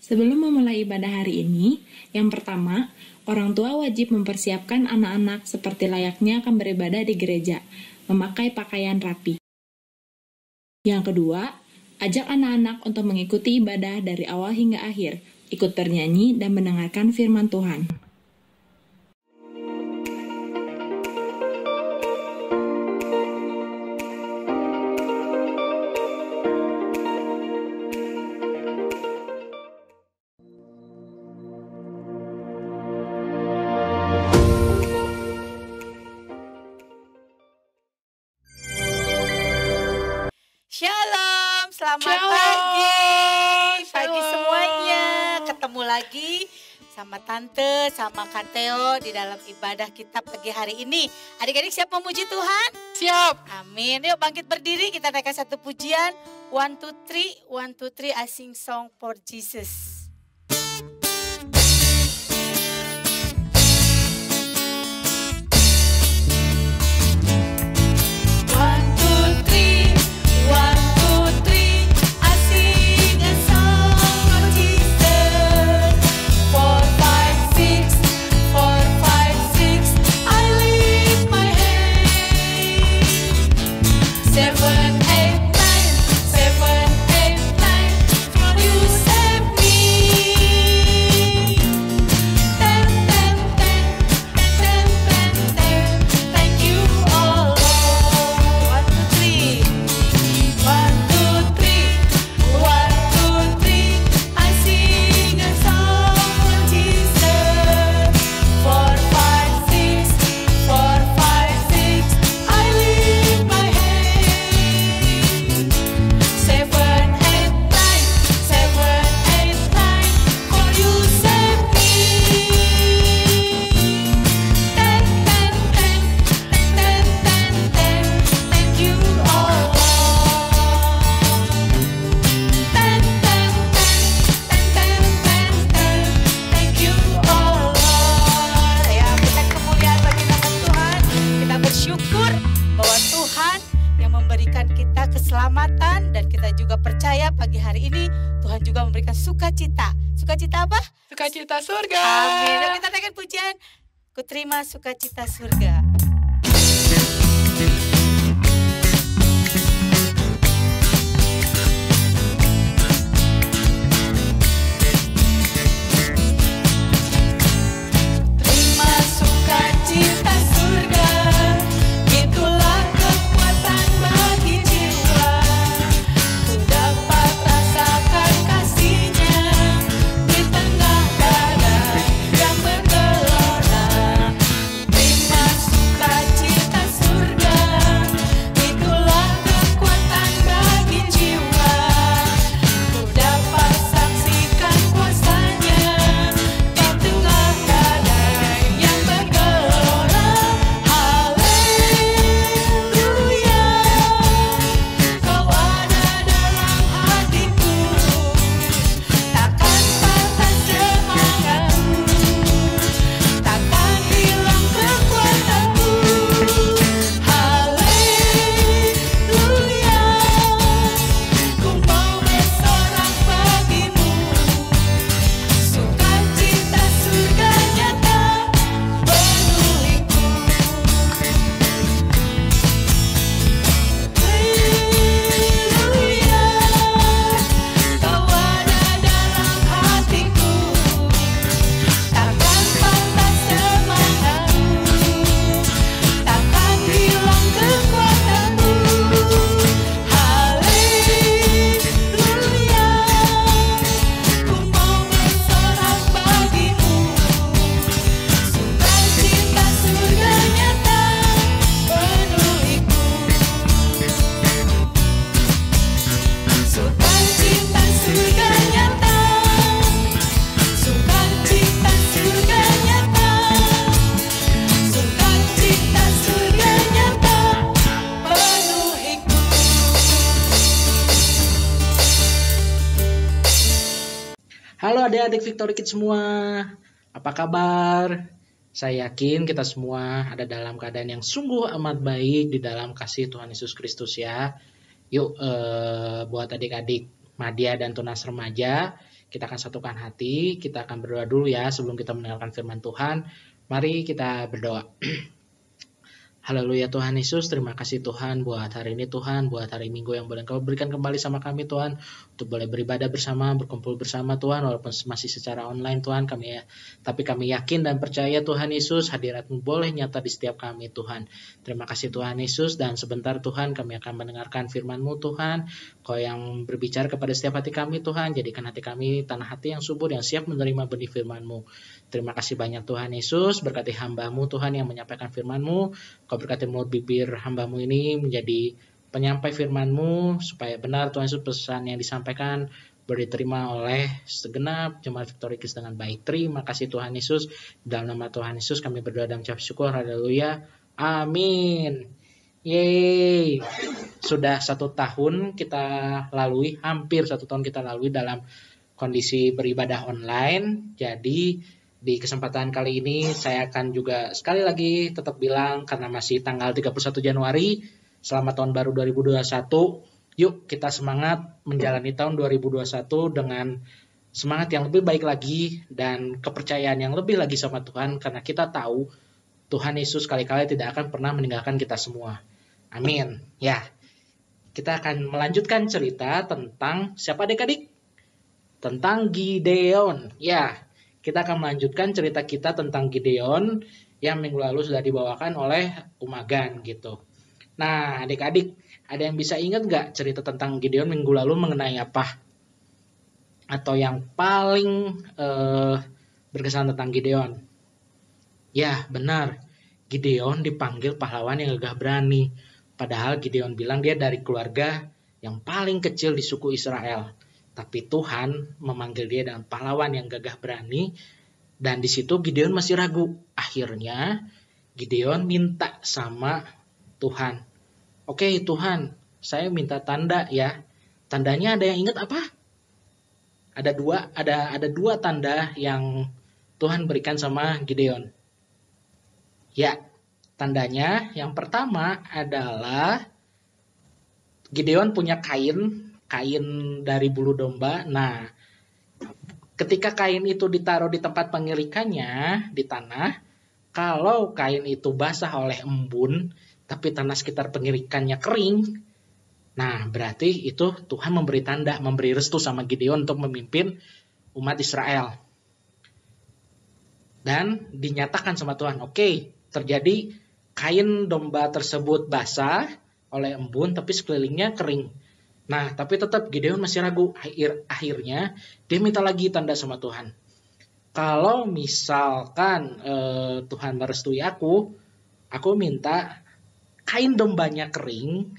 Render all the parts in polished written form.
Sebelum memulai ibadah hari ini, yang pertama, orang tua wajib mempersiapkan anak-anak seperti layaknya akan beribadah di gereja, memakai pakaian rapi. Yang kedua, ajak anak-anak untuk mengikuti ibadah dari awal hingga akhir, ikut bernyanyi dan mendengarkan firman Tuhan. Shalom, selamat Shalom, pagi shalom. semuanya. Ketemu lagi sama Tante, sama Kak Theo di dalam ibadah kita pagi hari ini. Adik-adik siap memuji Tuhan? Siap. Amin. Yuk bangkit berdiri, kita naikkan satu pujian. 1, 2, 3, 1, 2, 3, I sing song for Jesus. Keselamatan, dan kita juga percaya pagi hari ini Tuhan juga memberikan sukacita. Sukacita apa? Sukacita surga. Amin. Yuk kita naikkan pujian. Ku terima sukacita surga. Terima sukacita surga. Itulah kekuatan bagi jiwa. Ku dapat rasakan kasih-Nya di tengah badai yang bergelora. Terima sukacita surga. Itulah kekuatan bagi jiwa. Ku dapat saksikan kuasa-Nya di tengah badai yang bergelora. Haleluya, Kau ada dalam hatiku, takkan patah semangatku, takkan hilang kekuatanku. Haleluya, ku mau bersorak bagimu, sukacita surga nyata penuhiku. Haleluya, Kau ada dalam hatiku, takkan patah semangatku, takkan hilang kekuatanku. Haleluya, ku mau bersorak bagimu, sukacita surga nyata penuhiku. Sukacita surga nyata, sukacita surga nyata, sukacita surga nyata penuhiku. Halo adik-adik Victory Kids semua, apa kabar? Saya yakin kita semua ada dalam keadaan yang sungguh amat baik di dalam kasih Tuhan Yesus Kristus ya. Yuk buat adik-adik Madya dan Tunas Remaja, Kita akan satukan hati, kita akan berdoa dulu ya sebelum kita mendengarkan firman Tuhan. Mari kita berdoa. Haleluya Tuhan Yesus, terima kasih Tuhan buat hari ini Tuhan, buat hari Minggu yang boleh Engkau berikan kembali sama kami Tuhan, untuk boleh beribadah bersama, berkumpul bersama Tuhan, walaupun masih secara online Tuhan tapi kami yakin dan percaya Tuhan Yesus, hadirat-Mu boleh nyata di setiap kami Tuhan. Terima kasih Tuhan Yesus, dan sebentar Tuhan kami akan mendengarkan firman-Mu Tuhan, Kau yang berbicara kepada setiap hati kami Tuhan, jadikan hati kami tanah hati yang subur, yang siap menerima benih firman-Mu. Terima kasih banyak Tuhan Yesus, berkati hamba-Mu Tuhan yang menyampaikan firman-Mu, Kau berkati mulut bibir hamba-Mu ini menjadi penyampai firman-Mu, supaya benar Tuhan Yesus pesan yang disampaikan boleh diterima oleh segenap jemaat Victory Kids dengan baik. Terima kasih Tuhan Yesus, dalam nama Tuhan Yesus kami berdoa dan mengucap syukur, haleluya, amin. Yeay, sudah 1 tahun kita lalui, hampir 1 tahun kita lalui dalam kondisi beribadah online. Jadi di kesempatan kali ini saya akan juga sekali lagi tetap bilang, karena masih tanggal 31 Januari, selamat tahun baru 2021. Yuk kita semangat menjalani tahun 2021 dengan semangat yang lebih baik lagi dan kepercayaan yang lebih lagi sama Tuhan, karena kita tahu Tuhan Yesus kali-kali tidak akan pernah meninggalkan kita semua. Amin. Ya, kita akan melanjutkan cerita tentang siapa adik-adik? Tentang Gideon. Ya, kita akan melanjutkan cerita kita tentang Gideon yang minggu lalu sudah dibawakan oleh Umagan gitu. Nah, adik-adik, ada yang bisa ingat nggak cerita tentang Gideon minggu lalu mengenai apa? Atau yang paling berkesan tentang Gideon? Ya, benar. Gideon dipanggil pahlawan yang gagah berani. Padahal Gideon bilang dia dari keluarga yang paling kecil di suku Israel. Tapi Tuhan memanggil dia dengan pahlawan yang gagah berani. Dan di situ Gideon masih ragu. Akhirnya Gideon minta sama Tuhan. Oke Tuhan, saya minta tanda ya. Tandanya ada yang ingat apa? Ada dua tanda yang Tuhan berikan sama Gideon. Ya, tandanya yang pertama adalah Gideon punya kain dari bulu domba. Nah, ketika kain itu ditaruh di tempat pengirikannya di tanah, kalau kain itu basah oleh embun, tapi tanah sekitar pengirikannya kering, nah berarti itu Tuhan memberi tanda, memberi restu sama Gideon untuk memimpin umat Israel. Dan dinyatakan sama Tuhan, oke, terjadi kain domba tersebut basah oleh embun, tapi sekelilingnya kering. Nah, tapi tetap Gideon masih ragu. Akhirnya dia minta lagi tanda sama Tuhan. Kalau misalkan Tuhan merestui aku minta kain dombanya kering,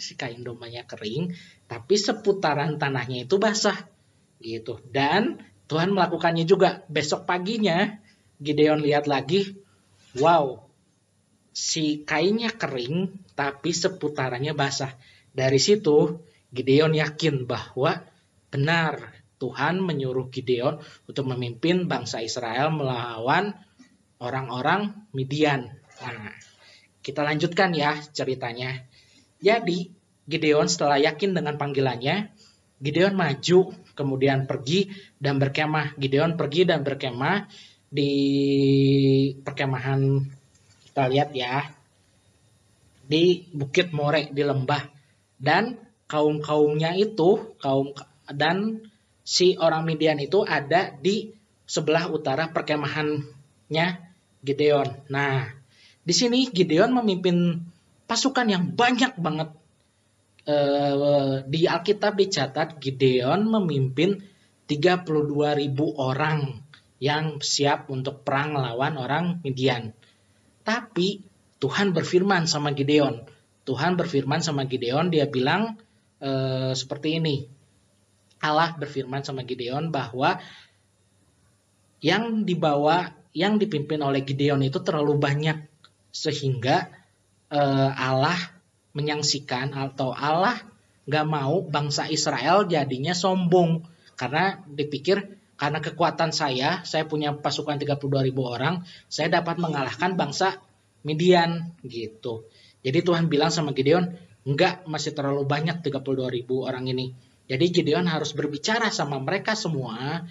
tapi seputaran tanahnya itu basah, gitu. Dan Tuhan melakukannya juga. Besok paginya Gideon lihat lagi, wow, si kainnya kering, tapi seputarannya basah. Dari situ Gideon yakin bahwa benar Tuhan menyuruh Gideon untuk memimpin bangsa Israel melawan orang-orang Midian. Nah, kita lanjutkan ya ceritanya. Jadi Gideon setelah yakin dengan panggilannya, Gideon maju, kemudian pergi dan berkemah. Gideon pergi dan berkemah di perkemahan, kita lihat ya, di Bukit More, di lembah. Dan kaum-kaumnya itu, dan si orang Midian itu ada di sebelah utara perkemahannya Gideon. Nah, di sini Gideon memimpin pasukan yang banyak banget. Di Alkitab dicatat Gideon memimpin 32.000 orang yang siap untuk perang melawan orang Midian. Tapi Tuhan berfirman sama Gideon. Dia bilang seperti ini. Allah berfirman sama Gideon bahwa yang dipimpin oleh Gideon itu terlalu banyak, sehingga Allah menyaksikan atau Allah gak mau bangsa Israel jadinya sombong, karena dipikir karena kekuatan saya punya pasukan 32.000 orang, saya dapat mengalahkan bangsa Midian gitu. Jadi Tuhan bilang sama Gideon, enggak, masih terlalu banyak 32.000 orang ini. Jadi Gideon harus berbicara sama mereka semua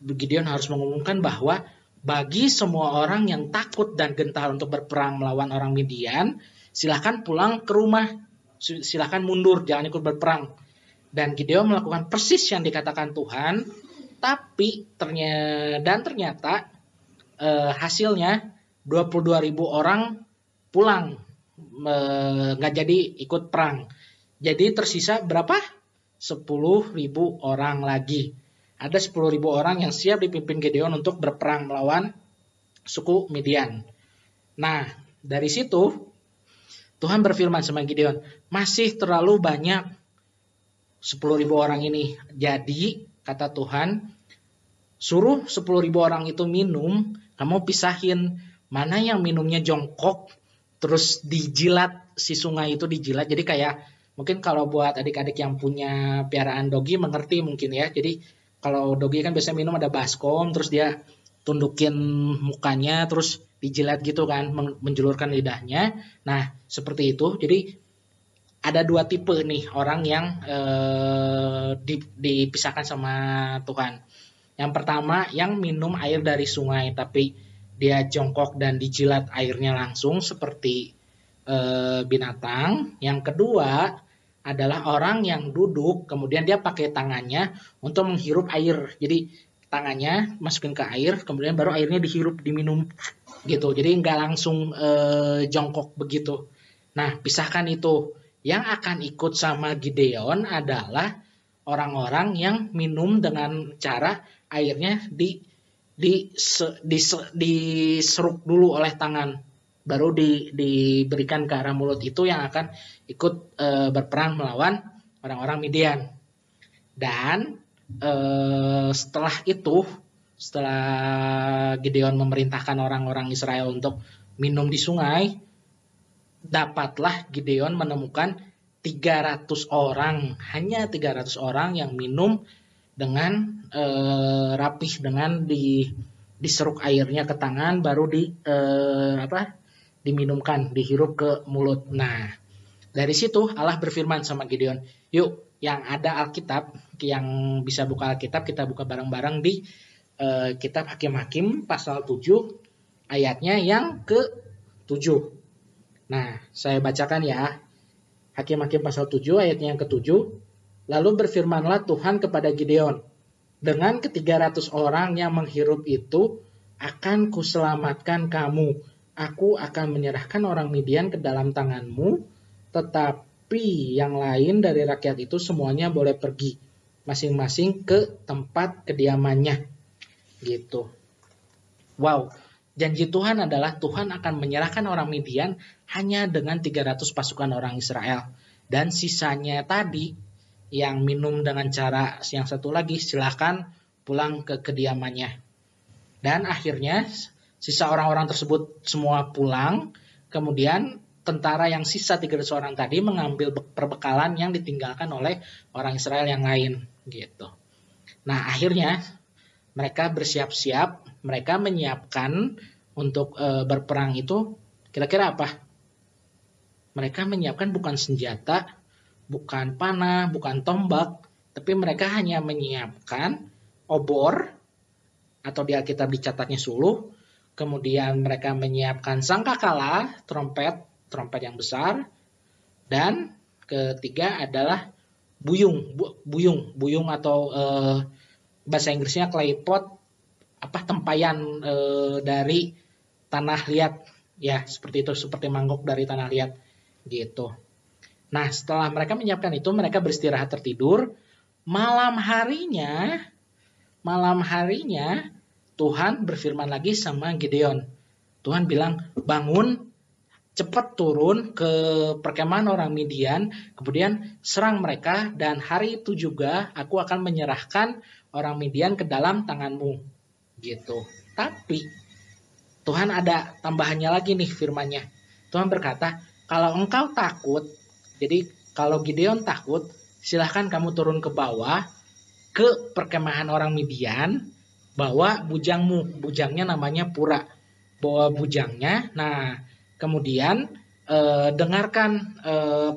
Gideon harus mengumumkan bahwa bagi semua orang yang takut dan gentar untuk berperang melawan orang Midian, silahkan pulang ke rumah, silahkan mundur, jangan ikut berperang. Dan Gideon melakukan persis yang dikatakan Tuhan, tapi ternyata hasilnya 22.000 orang pulang, nggak jadi ikut perang. Jadi tersisa berapa? 10.000 orang lagi. Ada 10.000 orang yang siap dipimpin Gideon untuk berperang melawan suku Midian. Nah, dari situ Tuhan berfirman sama Gideon, masih terlalu banyak 10.000 orang ini. Jadi, kata Tuhan, suruh 10.000 orang itu minum, kamu pisahin mana yang minumnya jongkok, terus dijilat, si sungai itu dijilat. Jadi kayak, mungkin kalau buat adik-adik yang punya piaraan dogi mengerti mungkin ya. Jadi kalau dogi kan biasanya minum ada baskom, terus dia tundukin mukanya, terus dijilat gitu kan, menjulurkan lidahnya. Nah, seperti itu. Jadi ada 2 tipe nih orang yang dipisahkan sama Tuhan. Yang pertama, yang minum air dari sungai, tapi dia jongkok dan dijilat airnya langsung seperti binatang. Yang kedua adalah orang yang duduk, kemudian dia pakai tangannya untuk menghirup air. Jadi tangannya masukin ke air, kemudian baru airnya dihirup, diminum gitu. Jadi nggak langsung jongkok begitu. Nah, pisahkan itu. Yang akan ikut sama Gideon adalah orang-orang yang minum dengan cara airnya diseruk dulu oleh tangan, baru diberikan ke arah mulut. Itu yang akan ikut berperang melawan orang-orang Midian. Dan setelah Gideon memerintahkan orang-orang Israel untuk minum di sungai, dapatlah Gideon menemukan 300 orang, hanya 300 orang yang minum dengan rapih, dengan diseruk airnya ke tangan, baru diminumkan, dihirup ke mulut. Nah, dari situ Allah berfirman sama Gideon, yuk yang ada Alkitab, yang bisa buka Alkitab, kita buka bareng-bareng di kitab Hakim-Hakim pasal 7 ayatnya yang ke-7. Nah, saya bacakan ya. Hakim-Hakim pasal 7 ayatnya yang ke-7. Lalu berfirmanlah Tuhan kepada Gideon, dengan ke-300 orang yang menghirup itu akan kuselamatkan kamu. Aku akan menyerahkan orang Midian ke dalam tanganmu, tetapi yang lain dari rakyat itu semuanya boleh pergi, masing-masing ke tempat kediamannya. Gitu. Wow. Janji Tuhan adalah Tuhan akan menyerahkan orang Midian hanya dengan 300 pasukan orang Israel. Dan sisanya tadi yang minum dengan cara yang satu lagi, silakan pulang ke kediamannya. Dan akhirnya sisa orang-orang tersebut semua pulang. Kemudian tentara yang sisa 300 orang tadi mengambil perbekalan yang ditinggalkan oleh orang Israel yang lain. Gitu. Nah, akhirnya mereka bersiap-siap, mereka menyiapkan untuk berperang itu kira-kira apa? Mereka menyiapkan bukan senjata, bukan panah, bukan tombak, tapi mereka hanya menyiapkan obor, atau di Alkitab dicatatnya suluh, kemudian mereka menyiapkan sangkakala, trompet yang besar, dan ketiga adalah buyung atau bahasa Inggrisnya clay pot, tempayan dari tanah liat, ya seperti itu, seperti mangkok dari tanah liat gitu. Nah, setelah mereka menyiapkan itu, mereka beristirahat tertidur. Malam harinya Tuhan berfirman lagi sama Gideon. Tuhan bilang, bangun, cepat turun ke perkemahan orang Midian, kemudian serang mereka, dan hari itu juga aku akan menyerahkan orang Midian ke dalam tanganmu. Gitu. Tapi Tuhan ada tambahannya lagi nih firman-Nya. Tuhan berkata, kalau engkau takut, jadi kalau Gideon takut, silahkan kamu turun ke bawah ke perkemahan orang Midian, bawa bujangmu, bujangnya namanya Pura, bawa bujangnya. Nah, kemudian dengarkan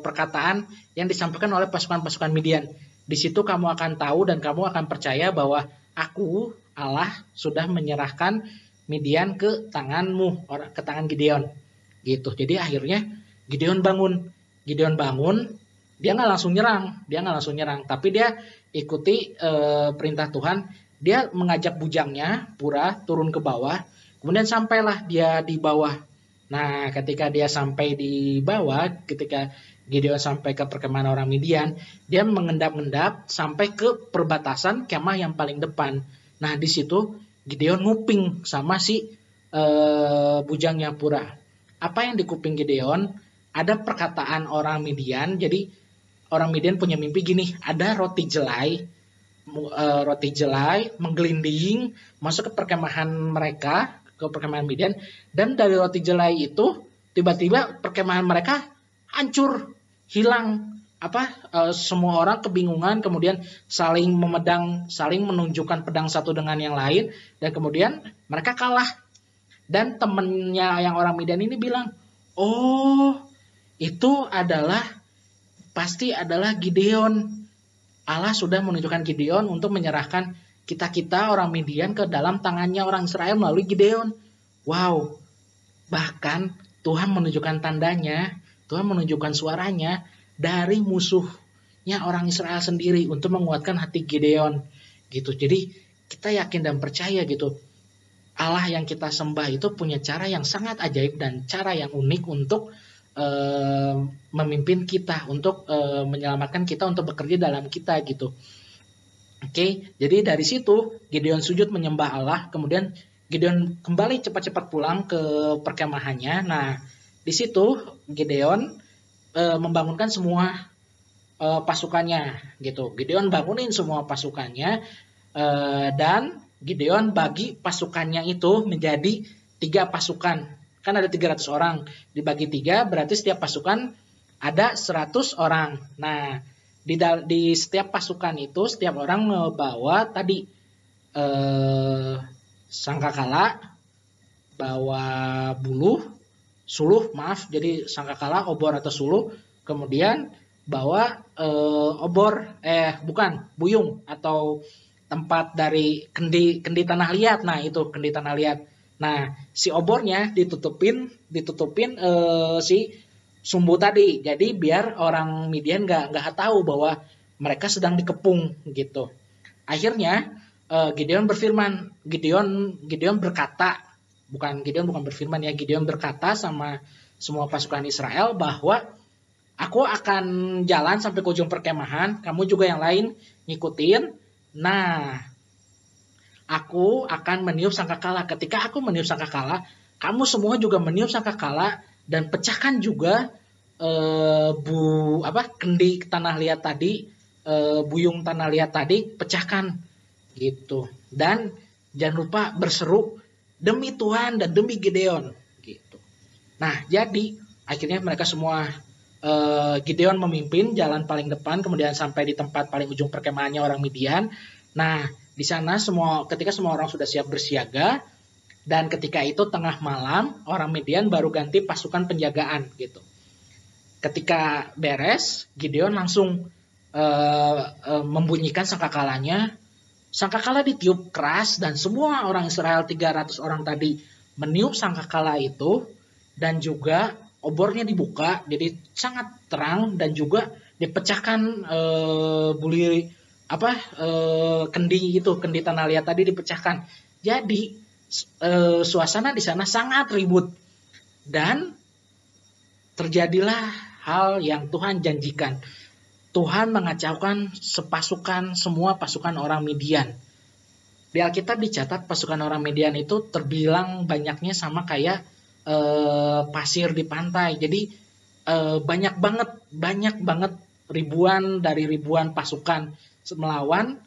perkataan yang disampaikan oleh pasukan-pasukan Midian. Di situ kamu akan tahu dan kamu akan percaya bahwa aku Allah sudah menyerahkan Midian ke tanganmu, ke tangan Gideon. Gitu. Jadi akhirnya Gideon bangun. Dia nggak langsung nyerang, tapi dia ikuti perintah Tuhan. Dia mengajak bujangnya Pura turun ke bawah, kemudian sampailah dia di bawah. Nah, ketika dia sampai di bawah, ketika Gideon sampai ke perkemahan orang Midian, dia mengendap-endap sampai ke perbatasan kemah yang paling depan. Nah, di situ Gideon nguping sama si bujangnya Pura. Apa yang di kuping Gideon? Ada perkataan orang Midian. Jadi orang Midian punya mimpi gini, ada roti jelai menggelinding masuk ke perkemahan mereka, ke perkemahan Midian, dan dari roti jelai itu tiba-tiba perkemahan mereka hancur, hilang. Semua orang kebingungan, kemudian saling memedang, saling menunjukkan pedang satu dengan yang lain, dan kemudian mereka kalah. Dan temennya yang orang Midian ini bilang, oh itu pasti adalah Gideon. Allah sudah menunjukkan Gideon untuk menyerahkan kita orang Midian ke dalam tangannya orang Israel melalui Gideon. Wow, bahkan Tuhan menunjukkan tandanya, Tuhan menunjukkan suaranya dari musuhnya orang Israel sendiri untuk menguatkan hati Gideon. Gitu. Jadi kita yakin dan percaya gitu, Allah yang kita sembah itu punya cara yang sangat ajaib dan cara yang unik untuk memimpin kita, untuk menyelamatkan kita, untuk bekerja dalam kita gitu. Oke, jadi dari situ Gideon sujud menyembah Allah, kemudian Gideon kembali cepat-cepat pulang ke perkemahannya. Nah, di situ Gideon membangunkan semua pasukannya gitu. Gideon bangunin semua pasukannya dan Gideon bagi pasukannya itu menjadi 3 pasukan. Kan ada 300 orang, dibagi 3 berarti setiap pasukan ada 100 orang. Nah, di setiap pasukan itu setiap orang membawa tadi sangkakala, bawa jadi sangkakala, obor atau suluh, kemudian bawa buyung atau tempat dari kendi tanah liat. Nah, itu kendi tanah liat. Nah, si obornya ditutupin si sumbu tadi. Jadi biar orang Midian nggak tahu bahwa mereka sedang dikepung gitu. Akhirnya Gideon berfirman, Gideon berkata, Gideon berkata sama semua pasukan Israel bahwa aku akan jalan sampai ke ujung perkemahan, kamu juga yang lain ngikutin. Nah, aku akan meniup sangkakala. Ketika aku meniup sangkakala, kamu semua juga meniup sangkakala dan pecahkan juga kendi tanah liat tadi, buyung tanah liat tadi, pecahkan gitu. Dan jangan lupa berseru demi Tuhan dan demi Gideon gitu. Nah, jadi akhirnya mereka semua Gideon memimpin jalan paling depan, kemudian sampai di tempat paling ujung perkemahannya orang Midian. Nah, di sana ketika semua orang sudah siap bersiaga, dan ketika itu tengah malam, orang Midian baru ganti pasukan penjagaan gitu. Ketika beres, Gideon langsung membunyikan sangkakalanya. Sangkakala ditiup keras dan semua orang Israel 300 orang tadi meniup sangkakala itu, dan juga obornya dibuka jadi sangat terang, dan juga dipecahkan kendi tanah liat tadi dipecahkan. Jadi suasana di sana sangat ribut dan terjadilah hal yang Tuhan janjikan. Tuhan mengacaukan semua pasukan orang Midian. Di Alkitab dicatat pasukan orang Midian itu terbilang banyaknya sama kayak pasir di pantai. Jadi banyak banget ribuan pasukan melawan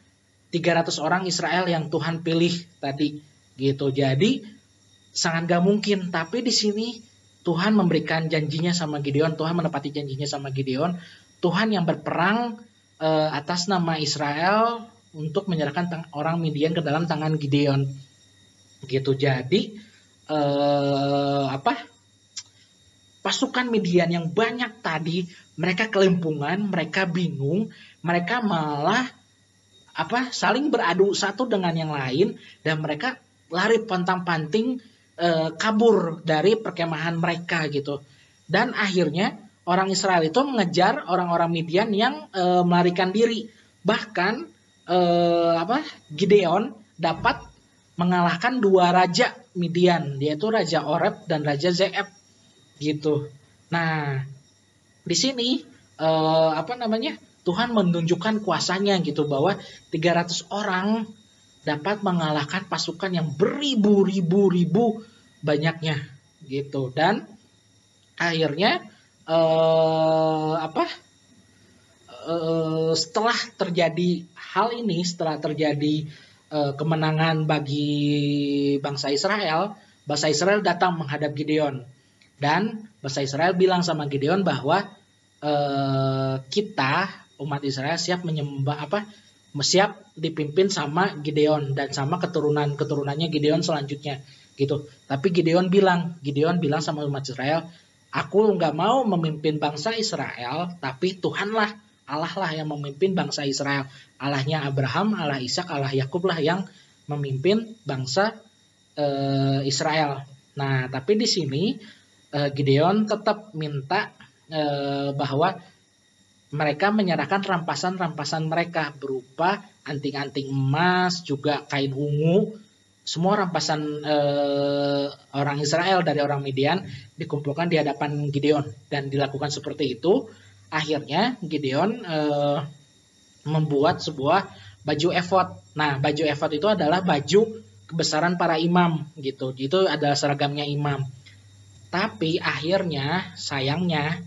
300 orang Israel yang Tuhan pilih tadi gitu. Jadi sangat gak mungkin, tapi di sini Tuhan memberikan janjinya sama Gideon, Tuhan menepati janjinya sama Gideon. Tuhan yang berperang atas nama Israel untuk menyerahkan orang Midian ke dalam tangan Gideon. Gitu. Jadi pasukan Midian yang banyak tadi, mereka kelimpungan, mereka bingung, mereka malah saling beradu satu dengan yang lain, dan mereka lari pontang-panting kabur dari perkemahan mereka gitu. Dan akhirnya orang Israel itu mengejar orang-orang Midian yang melarikan diri. Bahkan Gideon dapat mengalahkan dua raja Midian, yaitu Raja Oreb dan Raja Zeeb gitu. Nah, di sini Tuhan menunjukkan kuasanya gitu, bahwa 300 orang dapat mengalahkan pasukan yang beribu-ribu banyaknya gitu. Dan akhirnya setelah terjadi hal ini, setelah terjadi kemenangan bagi bangsa Israel datang menghadap Gideon. Dan bangsa Israel bilang sama Gideon bahwa kita umat Israel siap siap dipimpin sama Gideon dan sama keturunannya Gideon selanjutnya gitu. Tapi Gideon bilang sama umat Israel, aku nggak mau memimpin bangsa Israel, tapi Tuhanlah, Allah lah yang memimpin bangsa Israel. Allahnya Abraham, Allah Ishak, Allah Yakub lah yang memimpin bangsa Israel. Nah, tapi di sini Gideon tetap minta bahwa mereka menyerahkan rampasan-rampasan mereka berupa anting-anting emas, juga kain ungu. Semua rampasan orang Israel dari orang Midian dikumpulkan di hadapan Gideon, dan dilakukan seperti itu. Akhirnya Gideon membuat sebuah baju efod. Nah, baju efod itu adalah baju kebesaran para imam gitu. Itu adalah seragamnya imam. Tapi akhirnya sayangnya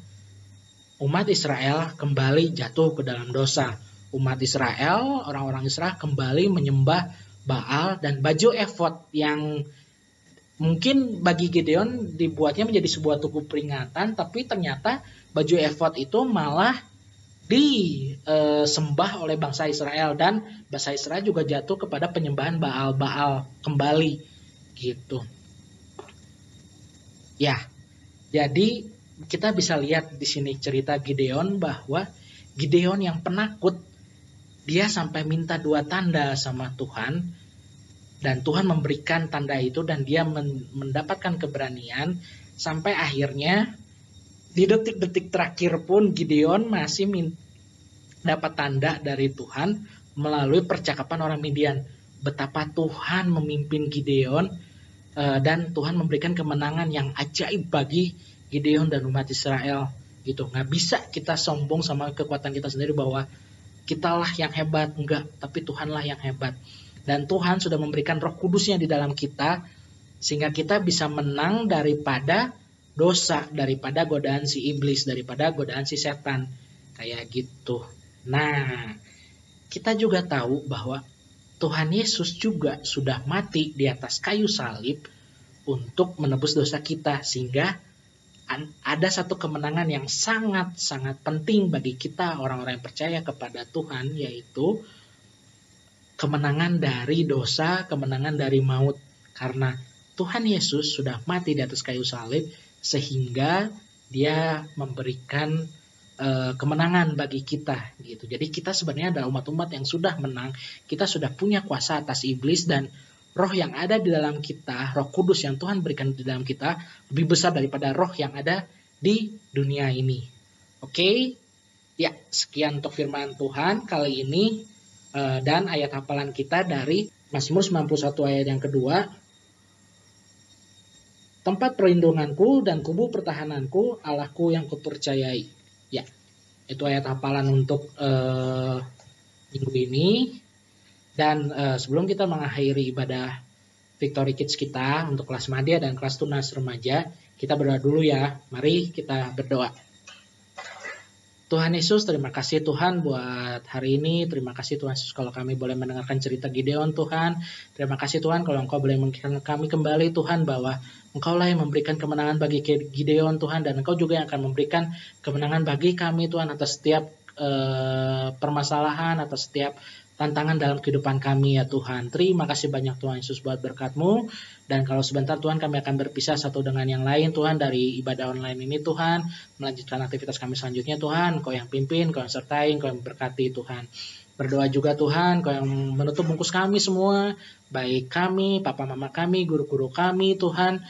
umat Israel kembali jatuh ke dalam dosa. Umat Israel, orang-orang Israel kembali menyembah Baal, dan baju efod yang mungkin bagi Gideon dibuatnya menjadi sebuah tugu peringatan, tapi ternyata baju efod itu malah disembah oleh bangsa Israel, dan bangsa Israel juga jatuh kepada penyembahan Baal kembali gitu. Ya, jadi kita bisa lihat di sini cerita Gideon, bahwa Gideon yang penakut, dia sampai minta 2 tanda sama Tuhan, dan Tuhan memberikan tanda itu, dan dia mendapatkan keberanian. Sampai akhirnya di detik-detik terakhir pun Gideon masih dapat tanda dari Tuhan melalui percakapan orang Midian. Betapa Tuhan memimpin Gideon, dan Tuhan memberikan kemenangan yang ajaib bagi Gideon dan umat Israel gitu. Nggak bisa kita sombong sama kekuatan kita sendiri bahwa kitalah yang hebat, enggak, tapi Tuhanlah yang hebat. Dan Tuhan sudah memberikan Roh Kudusnya di dalam kita, sehingga kita bisa menang daripada dosa, daripada godaan si iblis, daripada godaan si setan, kayak gitu. Nah, kita juga tahu bahwa Tuhan Yesus juga sudah mati di atas kayu salib untuk menebus dosa kita, sehingga ada satu kemenangan yang sangat-sangat penting bagi kita orang-orang yang percaya kepada Tuhan, yaitu kemenangan dari dosa, kemenangan dari maut. Karena Tuhan Yesus sudah mati di atas kayu salib, sehingga dia memberikan kemenangan bagi kita gitu. Jadi kita sebenarnya adalah umat-umat yang sudah menang. Kita sudah punya kuasa atas iblis, dan roh yang ada di dalam kita, Roh Kudus yang Tuhan berikan di dalam kita, lebih besar daripada roh yang ada di dunia ini. Oke? Ya, sekian untuk firman Tuhan kali ini, dan ayat hafalan kita dari Mazmur 91 ayat yang kedua. Tempat perlindunganku dan kubu pertahananku, Allahku yang kupercayai. Ya, itu ayat hafalan untuk minggu ini. Dan sebelum kita mengakhiri ibadah Victory Kids kita untuk kelas madya dan kelas tunas remaja, kita berdoa dulu ya. Mari kita berdoa. Tuhan Yesus, terima kasih Tuhan buat hari ini. Terima kasih Tuhan Yesus kalau kami boleh mendengarkan cerita Gideon Tuhan. Terima kasih Tuhan kalau Engkau boleh mengingatkan kami kembali Tuhan bahwa Engkaulah yang memberikan kemenangan bagi Gideon Tuhan, dan Engkau juga yang akan memberikan kemenangan bagi kami Tuhan atas setiap permasalahan, atas setiap tantangan dalam kehidupan kami ya Tuhan. Terima kasih banyak Tuhan Yesus buat berkat-Mu. Dan kalau sebentar Tuhan kami akan berpisah satu dengan yang lain Tuhan dari ibadah online ini Tuhan. Melanjutkan aktivitas kami selanjutnya Tuhan. Kau yang pimpin, Kau yang sertai, Kau yang berkati Tuhan. Berdoa juga Tuhan, Kau yang menutup bungkus kami semua, baik kami, papa mama kami, guru-guru kami Tuhan,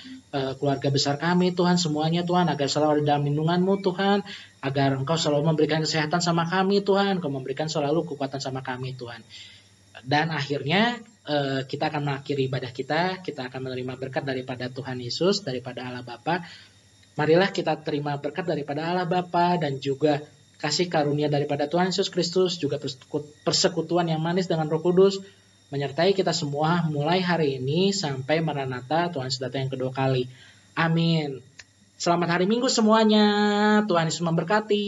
keluarga besar kami Tuhan, semuanya Tuhan, agar selalu ada dalam lindungan-Mu Tuhan, agar Engkau selalu memberikan kesehatan sama kami Tuhan, Engkau memberikan selalu kekuatan sama kami Tuhan. Dan akhirnya kita akan mengakhiri ibadah kita akan menerima berkat daripada Tuhan Yesus, daripada Allah Bapa. Marilah kita terima berkat daripada Allah Bapa dan juga kasih karunia daripada Tuhan Yesus Kristus, juga persekutuan yang manis dengan Roh Kudus, menyertai kita semua mulai hari ini sampai Maranatha, Tuhan Yesus datang yang kedua kali. Amin. Selamat hari Minggu semuanya. Tuhan Yesus memberkati.